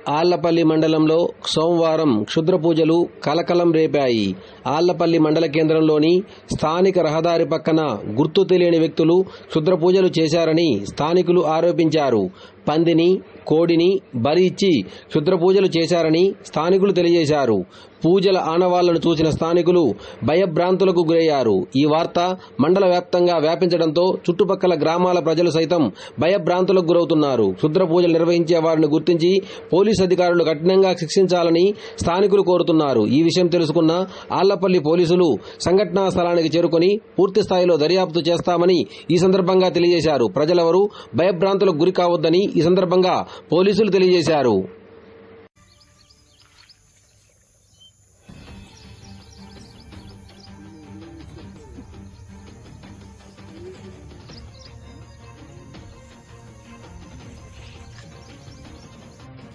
ఆళ్లపల్లి మండలంలో సోమవారం క్షుద్ర పూజలు కలకలం రేపాయి. ఆళ్లపల్లి మండల కేంద్రంలోని స్థానిక రహదారి పక్కన గుర్తు తెలియని వ్యక్తులు క్షుద్ర పూజలు చేశారని స్థానికులు ఆరోపించారు. పందిని, కోడిని బలి ఇచ్చి క్షుద్ర పూజలు చేశారని స్థానికులు తెలియజేశారు. పూజల ఆనవాళ్లను చూసిన స్థానికులు భయభ్రాంతులకు గురయ్యారు. ఈ వార్త మండల వ్యాప్తంగా వ్యాపించడంతో చుట్టుపక్కల గ్రామాల ప్రజలు సైతం భయభ్రాంతులకు గురవుతున్నారు. క్షుద్ర పూజలు నిర్వహించే వారిని గుర్తించి పోలీసు అధికారులు కఠినంగా శిక్షించాలని స్థానికులు కోరుతున్నారు. ఈ విషయం తెలుసుకున్న ఆళ్లపల్లి పోలీసులు సంఘటనా స్థలానికి చేరుకుని పూర్తి స్థాయిలో దర్యాప్తు చేస్తామని ఈ సందర్భంగా తెలియజేశారు. ప్రజలెవరూ భయభ్రాంతులకు గురి కావద్దని ఈ సందర్భంగా పోలీసులు తెలియజేశారు.